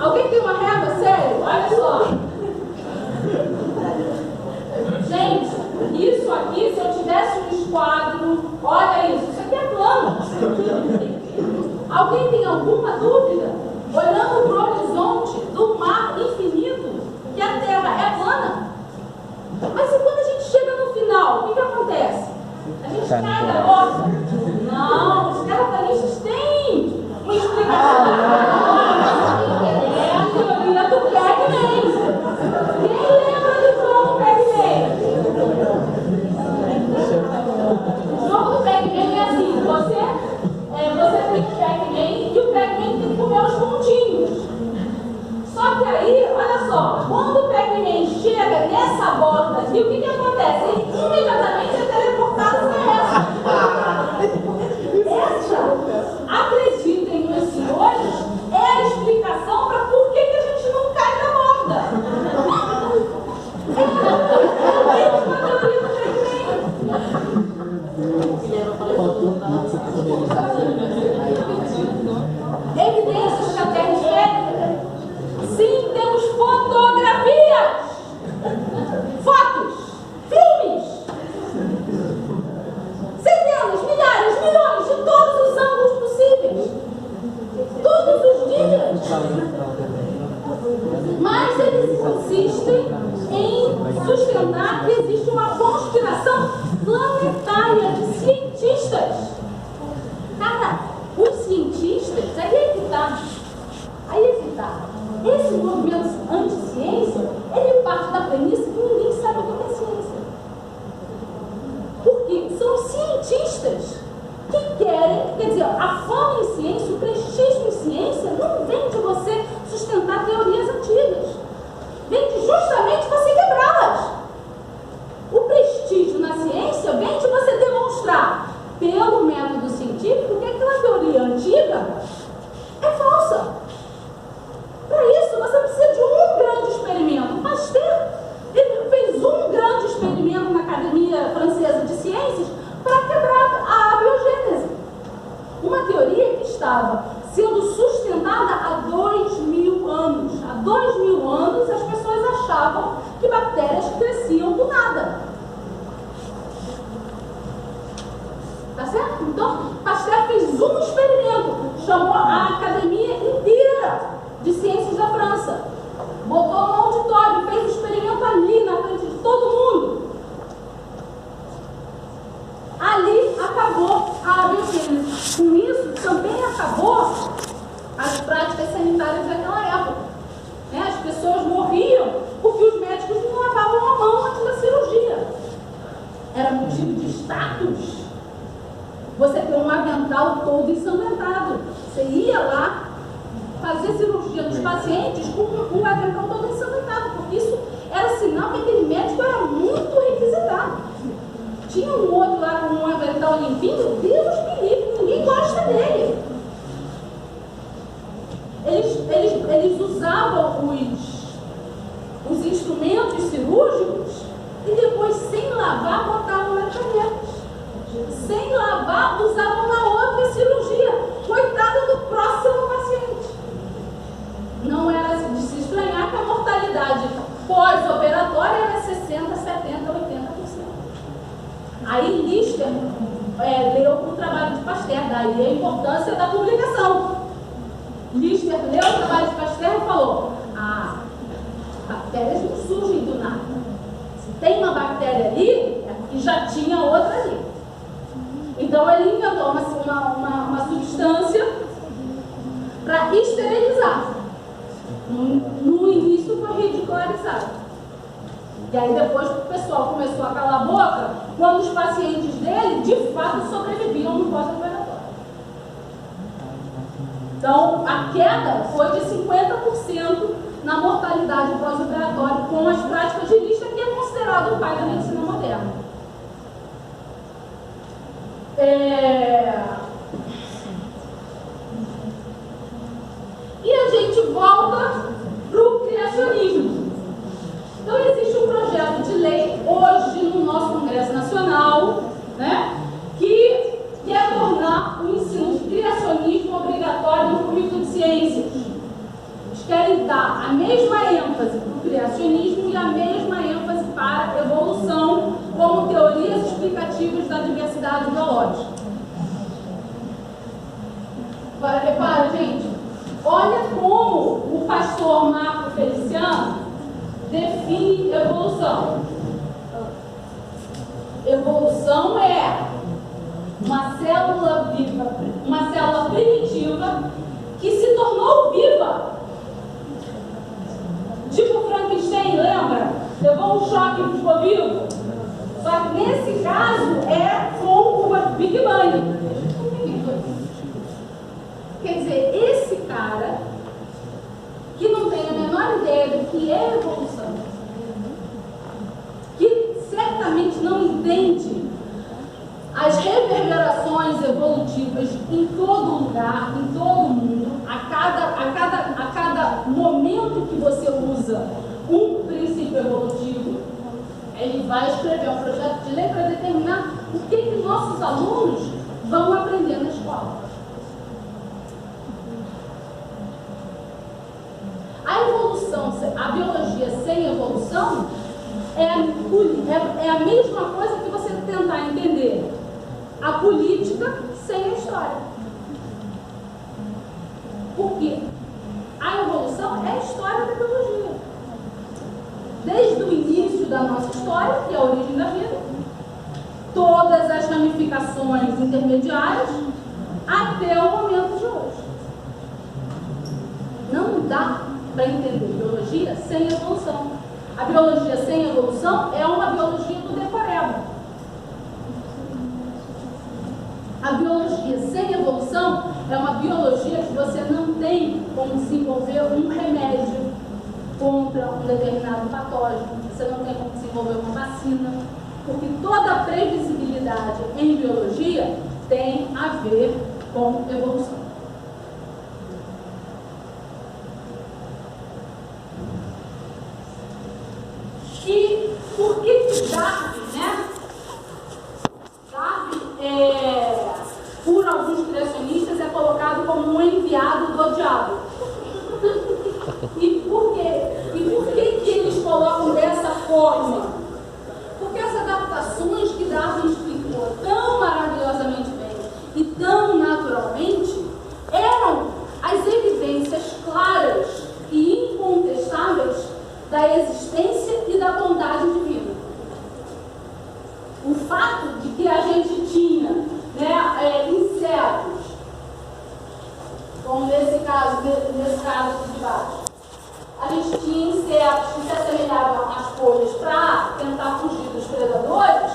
alguém tem uma régua? Sério? Olha só. Gente, isso aqui, se eu tivesse um esquadro, olha isso aqui é plano. Alguém tem alguma dúvida? Olhando para o horizonte do mar infinito, que a Terra é plana? Mas e quando a gente chega no final, o que acontece? A gente cai da borda? Não, os terraplanistas têm uma explicação. É a teoria do Pac-Man. Quem lembra do jogo Pac-Man? O jogo do Pac-Man é assim, você tem o Pac-Man e o Pac-Man tem que comer os pontinhos. Só que aí, olha só, quando o Pac-Man chega nessa borda aqui, o que acontece? Ele imediatamente é teleportado para essa. Acreditem nos senhores, é a explicação para por que a gente não cai da borda. É a mesma teoria do Pac-Man. Evidências que a Terra esférica. Sim, temos fotografias, fotos, filmes, centenas, milhares, milhões de todos os ângulos possíveis, todos os dias. Mas eles insistem em sustentar que existe uma conspiração planetária de cientistas. Cara, os cientistas, aí é que tá. Esse movimento anti-ciência, ele parte da premissa que ninguém sabe o que é ciência. Porque são os cientistas que querem, quer dizer, a fama em ciência, o prestígio em ciência, não vem de você sustentar teorias antigas. Vem de justamente você quebrá-las. O prestígio na ciência vem de você demonstrar, pelo método científico, que aquela teoria antiga é falsa. Para isso, você precisa de um grande experimento. Pasteur, ele fez um grande experimento na Academia Francesa de Ciências para quebrar a abiogênese. Uma teoria que estava sendo sustentada há 2000 anos. Há 2000 anos, as pessoas achavam que bactérias cresciam do nada. Tá certo? Então, Pasteur fez um experimento, chamou a academia inteira de ciências da França, botou no auditório, fez o experimento ali na frente de todo mundo. Ali acabou a abiogênese. Com isso também acabou as práticas sanitárias daquela época. Né? As pessoas morriam porque os médicos não lavavam a mão antes da cirurgia. Era motivo de status você ter um avental todo ensanguentado. Você ia lá fazer cirurgia dos pacientes com o avental todo ensanguentado, porque isso era sinal que aquele médico era muito requisitado. Tinha um outro lá com um avental limpinho, Deus me livre, ninguém gosta dele. Eles usavam os instrumentos cirúrgicos e depois, sem lavar, botavam na caneta. Sem lavar, usavam na outra cirurgia. Coitado do próximo paciente. Não era de se estranhar que a mortalidade pós-operatória era 60%, 70%, 80%. Aí Lister leu o trabalho de Pasteur, daí a importância da publicação. Lister leu o trabalho de Pasteur e falou: bactérias não surgem do nada. Se tem uma bactéria bactéria ali é porque já tinha outra ali. Então ele inventou uma substância para esterilizar. No início foi ridicularizado. E aí depois o pessoal começou a calar a boca quando os pacientes dele de fato sobreviviam no pós-operatório. Então a queda foi de 50% na mortalidade pós-operatória com as práticas de Lister, que é considerado o pai da medicina moderna. E a gente volta para o criacionismo. Então existe um projeto de lei hoje no nosso Congresso Nacional, né, que quer tornar o ensino de criacionismo obrigatório no currículo de ciências. Eles querem dar a mesma ênfase para o criacionismo e a mesma ênfase para a evolução como teorias explicativas da diversidade biológica. Agora, repara, gente, olha como o pastor Marco Feliciano define evolução. Evolução é uma célula viva, uma célula primitiva que se tornou viva. Tipo Frankenstein, lembra? Levou um choque e ficou vivo. Só que nesse caso é com o Big Bang. Quer dizer, esse cara que não tem a menor ideia do que é evolução, que certamente não entende as reverberações evolutivas em todo lugar, em todo mundo, a cada momento que você usa um princípio evolutivo, ele vai escrever um projeto de lei para determinar o que nossos alunos vão aprender na escola. A evolução, a biologia sem evolução é a mesma coisa que você tentar entender a política sem a história. Por quê? A evolução é a história da biologia. Desde o início da nossa história, que é a origem da vida, todas as ramificações intermediárias, até o momento de hoje. Não dá para entender biologia sem evolução. A biologia sem evolução é uma biologia do decoreba. A biologia sem evolução é uma biologia que você não tem como desenvolver um remédio contra um determinado patógeno, você não tem como desenvolver uma vacina, porque toda a previsibilidade em biologia tem a ver com evolução. E por que Darwin, né? Darwin, por alguns criacionistas, é colocado como um enviado do diabo. E por quê? E por que eles colocam dessa forma? Porque as adaptações que Darwin explicou tão maravilhosamente bem e tão naturalmente eram as evidências claras e incontestáveis da existência e da bondade divina. O fato de que a gente tinha, né, insetos, como nesse caso aqui de baixo, a gente tinha insetos que se assemelhavam às folhas para tentar fugir dos predadores,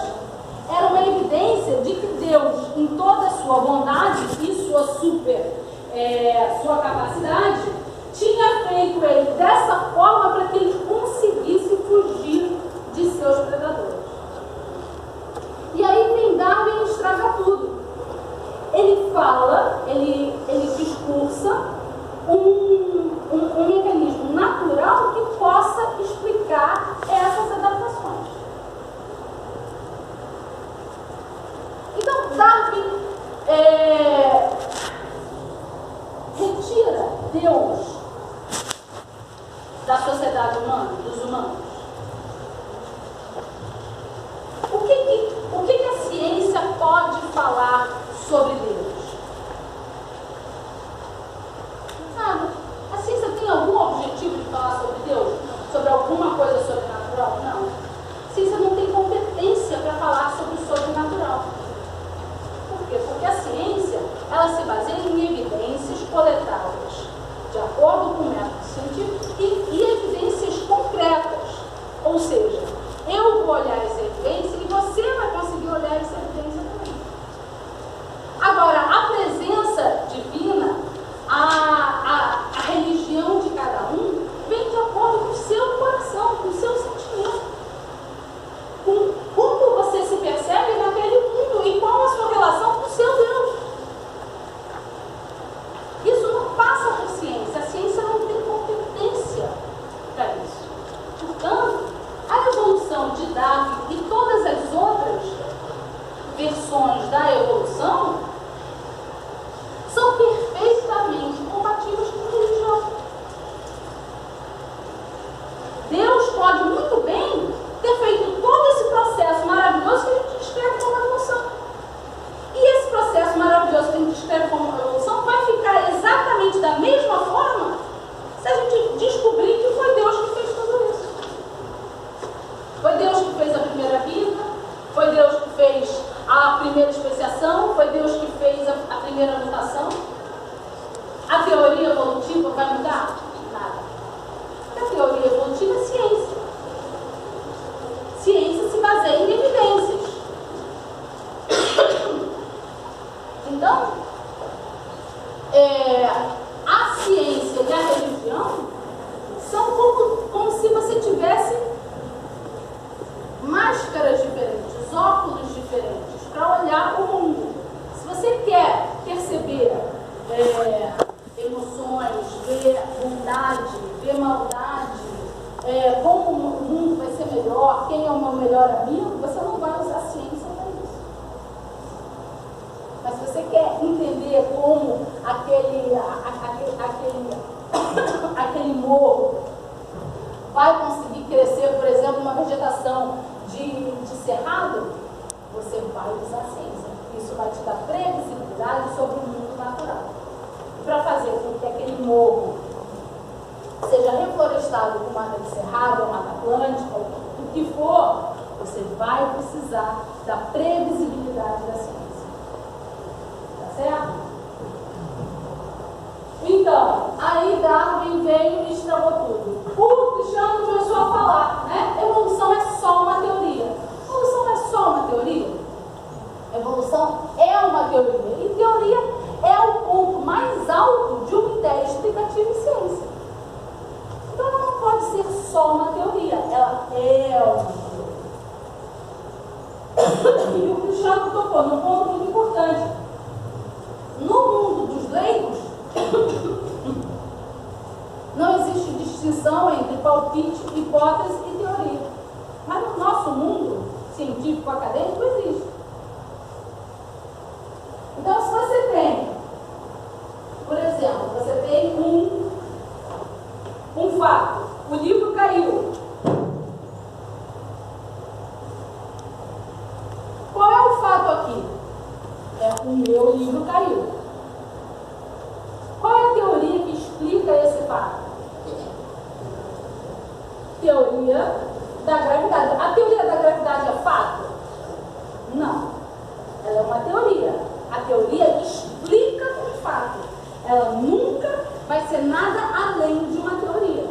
era uma evidência de que Deus, em toda a sua bondade e sua capacidade, tinha feito ele dessa forma para que ele conseguisse fugir de seus predadores. E aí vem Darwin e estraga tudo. Ele fala, ele discursa um mecanismo natural que possa explicar essas adaptações. Então, Darwin retira Deus da sociedade quem é o meu melhor amigo, você não vai usar a ciência para isso. Mas se você quer entender como aquele morro vai conseguir crescer, por exemplo, uma vegetação de cerrado, você vai usar a ciência. Isso vai te dar previsibilidade sobre o mundo natural. E para fazer com que aquele morro seja reflorestado com mata de cerrado, ou mata atlântica, o que for, você vai precisar da previsibilidade da ciência. Tá certo? Então, aí Darwin veio e estragou tudo. O Cristiano começou a falar, né? Evolução é só uma teoria. Evolução não é só uma teoria. Evolução é uma teoria. E teoria é o ponto mais alto de uma ideia explicativa em ciência. Então ela não pode ser só uma teoria. Ela é uma teoria. E o Cristiano tocou num ponto muito importante. No mundo dos leigos, não existe distinção entre palpite, hipótese e teoria. Mas no nosso mundo científico acadêmico existe. Então, se você tem, por exemplo, você tem um fato, o livro caiu. Qual é o fato aqui? O meu livro caiu. Qual é a teoria que explica esse fato? Teoria da gravidade. A teoria da gravidade é fato? Não. Ela é uma teoria. A teoria explica um fato. Ela nunca vai ser nada além de uma teoria.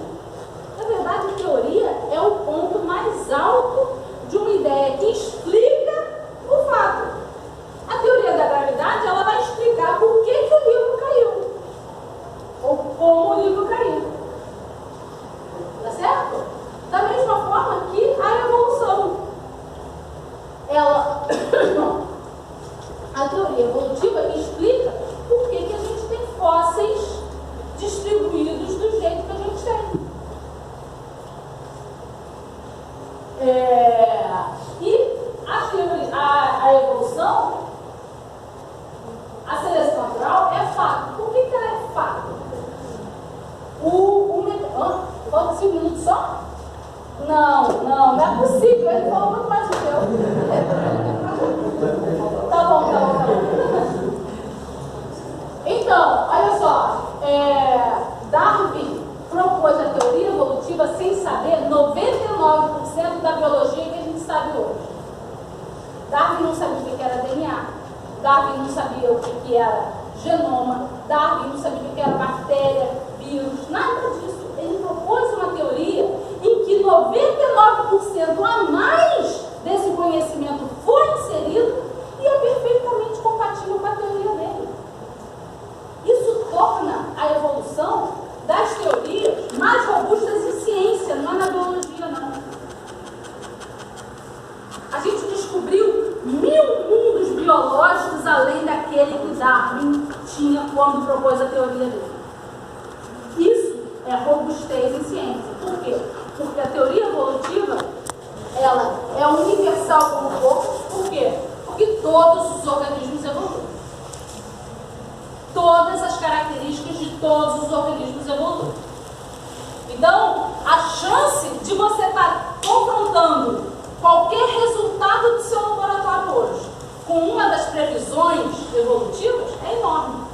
Na verdade, a teoria é o ponto mais alto de uma ideia que explica o fato. A teoria da gravidade, ela vai explicar por que o livro caiu. Ou como o livro caiu. Tá certo? Da mesma forma que a evolução. A teoria evolutiva explica por que a gente tem fósseis distribuídos do jeito que a gente tem. E a evolução, a seleção natural é fato. Por que ela é fato? Falta 5 minutos só? Não é possível. Ele falou muito mais do que eu. Tá bom. Então, olha só. Darwin propôs a teoria evolutiva sem saber 99% da biologia que a gente sabe hoje. Darwin não sabia o que era DNA. Darwin não sabia o que era genoma. Darwin não sabia o que era bactéria, vírus, nada disso. Ele propôs uma teoria em que 99% a mais desse conhecimento foi inserido e é perfeitamente compatível com a teoria dele. Isso torna a evolução das teorias mais robustas em ciência, não é na biologia, não. A gente descobriu 1000 mundos biológicos além daquele que Darwin tinha quando propôs a teoria dele. Isso é robustez em ciência. Por quê? Porque a teoria evolutiva, ela é universal como o corpo. Por quê? Porque todos os organismos evoluem. Todas as características de todos os organismos evoluem. Então, a chance de você estar confrontando qualquer resultado do seu laboratório hoje com uma das previsões evolutivas é enorme.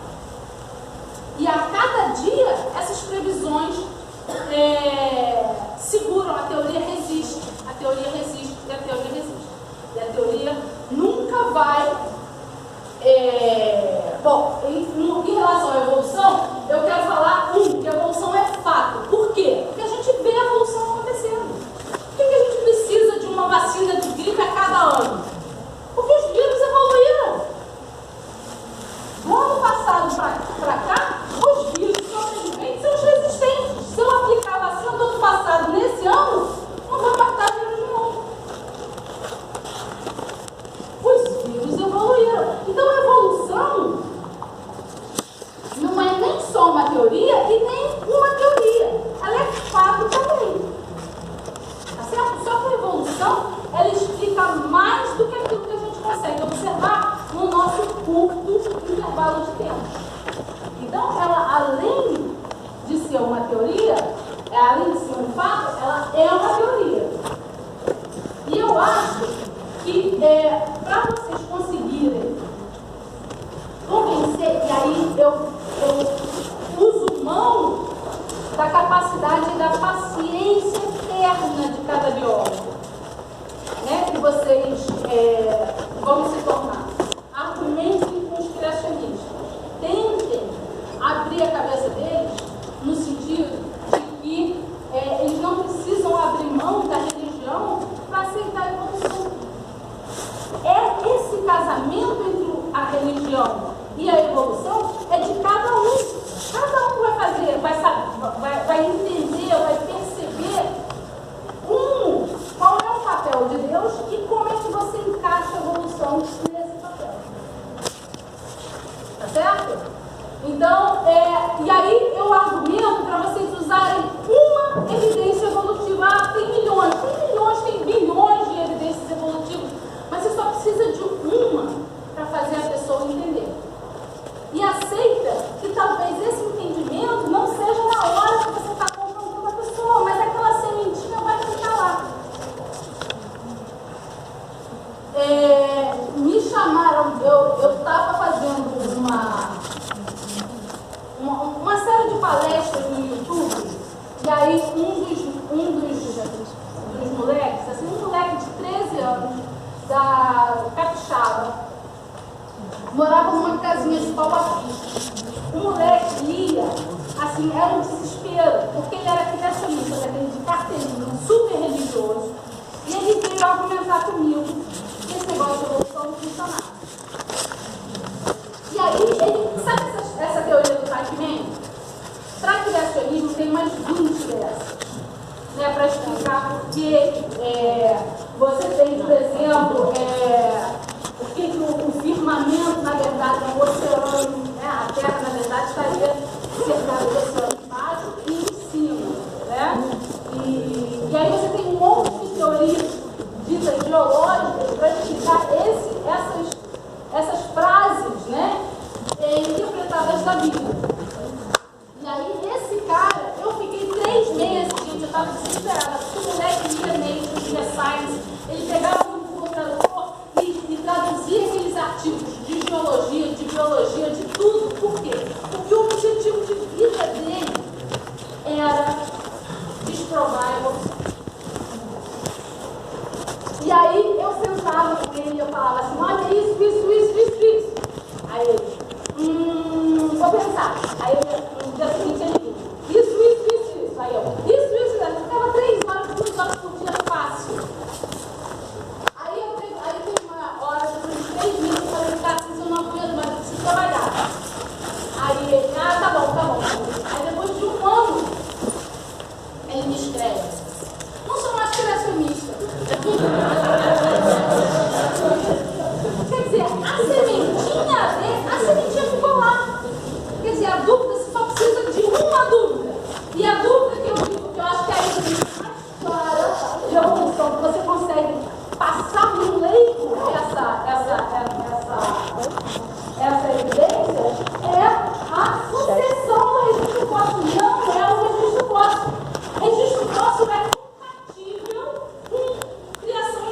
E a cada dia, essas previsões seguram, a teoria resiste, a teoria resiste, e a teoria resiste. E a teoria nunca vai... Bom, em relação à evolução, eu quero falar que a evolução é fato. Por quê? Porque a gente vê a evolução para vocês conseguirem convencer, e aí eu uso mão da capacidade e da paciência eterna de cada biólogo, né, que vocês vão se tornar. Argumentem com os criacionistas. Tentem abrir a cabeça deles no sentido de que eles não precisam abrir mão da religião para aceitar a evolução. Esse casamento entre a religião e a evolução é de cada um. Cada um vai fazer, vai entender, vai perceber qual é o papel de Deus e como é que você encaixa a evolução nesse papel. Tá certo? Então, e aí eu argumento para vocês usarem uma evidência evolutiva. Ah, tem milhões, tem bilhões de evidências evolutivas, mas você só precisa de uma para fazer a pessoa entender. E aceita que talvez esse entendimento não seja na hora que você está confrontando a pessoa, mas aquela sementinha vai ficar lá. Me chamaram, eu estava fazendo uma série de palestras no YouTube, e aí um dos moleques, assim, um moleque de 13 anos, da Capixaba, morava numa casinha de pau a pique. O moleque lia, assim, era um desespero, porque ele era criacionista, daquele de carteirinha, super religioso, e ele veio argumentar comigo que esse negócio de evolução não funcionava. E aí, ele, sabe essa teoria do Pac-Man? Para criacionismo tem mais 20 dessas, né, para explicar por que você tem, por exemplo, por que o firmamento, na verdade, é um oceano, né? A Terra, na verdade, estaria cercada do oceano embaixo e em cima, né? E aí você tem um monte de teorias ditas geológicas para explicar essas frases, né, interpretadas da Bíblia. E aí, esse cara, eu fiquei 3 meses, gente, eu estava desesperada, porque o moleque lia Nature, lia Science, ele pegava no computador e traduzia aqueles artigos de geologia, de biologia, de tudo. Por quê? Porque o objetivo de vida dele era desprovar a evolução. E aí eu sentava com ele e eu falava assim, olha isso. Aí ele, vou pensar. Aí no dia seguinte ele, isso. Aí eu, isso. Eu ficava 2 horas por dia fácil. Aí teve uma hora, depois de 3 meses, eu falei, Tarcísio, eu não aguento mais, eu preciso trabalhar. Aí ele, tá bom. Aí depois de 1 ano, ele me escreve, não sou mais criacionista. Quer dizer, a sementinha ficou lá. Quer dizer, a dúvida, você só precisa de uma dúvida. E a dúvida que eu acho que é a evidência mais clara de evolução, que você consegue passar no leigo essa evidência, é a sucessão do registro fóssil. Não é o registro fóssil. O registro fóssil é compatível com criação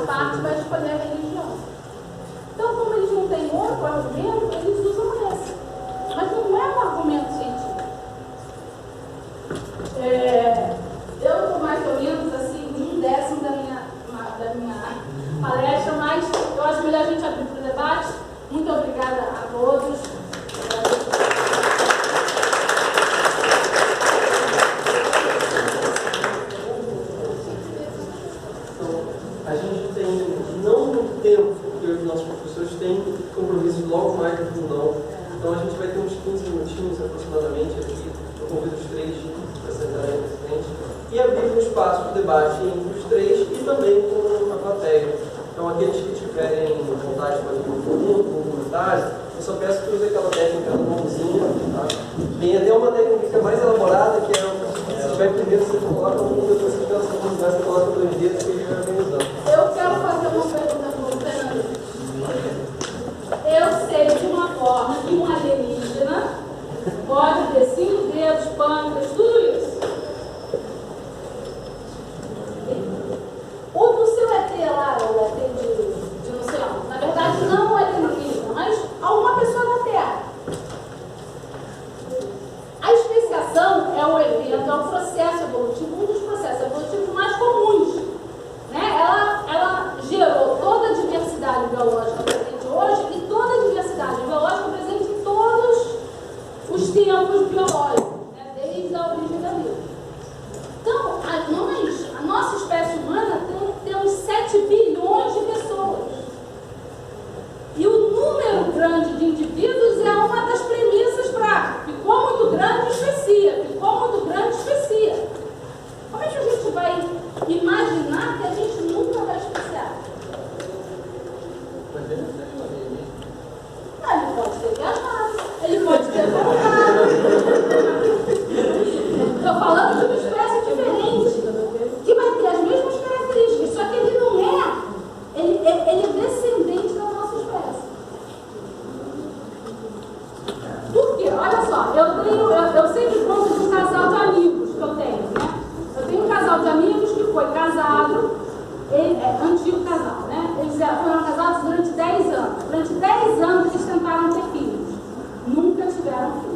parte vai escolher a religião. Então, como eles não têm outro argumento, eles usam esse. Mas não é um argumento científico. Eu estou mais ou menos assim, 1/10 da minha palestra, mas eu acho melhor a gente abrir para o debate. Muito obrigada a todos. A gente tem não muito tempo, porque os nossos professores têm compromissos logo mais no fundão. Então a gente vai ter uns 15 minutinhos aproximadamente aqui. Eu convido os três para sentarem aqui na frente e abrir um espaço de debate entre os três e também com a plateia. Então aqueles que tiverem vontade de fazer uma pergunta, um comentário, eu só peço que use aquela técnica da mãozinha. Tá? Tem até uma técnica mais elaborada que é se tiver primeiro você coloca um, depois você pensa em algum lugar, você coloca 2 dedos e ele vai organizando. Eu quero fazer uma pergunta para o Fernando. Eu sei de uma forma que um alienígena pode ter 5 dedos, pâncreas, tudo isso. O do seu ET lá, o ET de não sei onde, na verdade não é alienígena, mas alguma pessoa da Terra. A especiação é o evento, é o processo evolutivo, um dos processos evolutivos mais comuns. Né? Ela gerou toda a diversidade biológica presente hoje e toda a diversidade biológica presente em todos os tempos biológicos, né? Desde a origem da vida. Então, a nossa espécie humana temos 7 bilhões de pessoas. E o número grande de indivíduos é uma das premissas para ficou muito grande, especia. Ficou muito grande, especia. Como é que a gente vai imaginar que a gente nunca vai especiar? Ele pode ter viajado, ele pode ter voltado. Estou falando de uma espécie diferente, que vai ter as mesmas características, só que ele não é, ele é descendente da nossa espécie. Por quê? Olha só, eu sempre conto de um casal de amigos que eu tenho, né? Eu tenho um casal de amigos que foi casado, antigo casal, né? Eles foram casados durante 10 anos. Durante 10 anos eles tentaram ter filhos. Nunca tiveram filhos.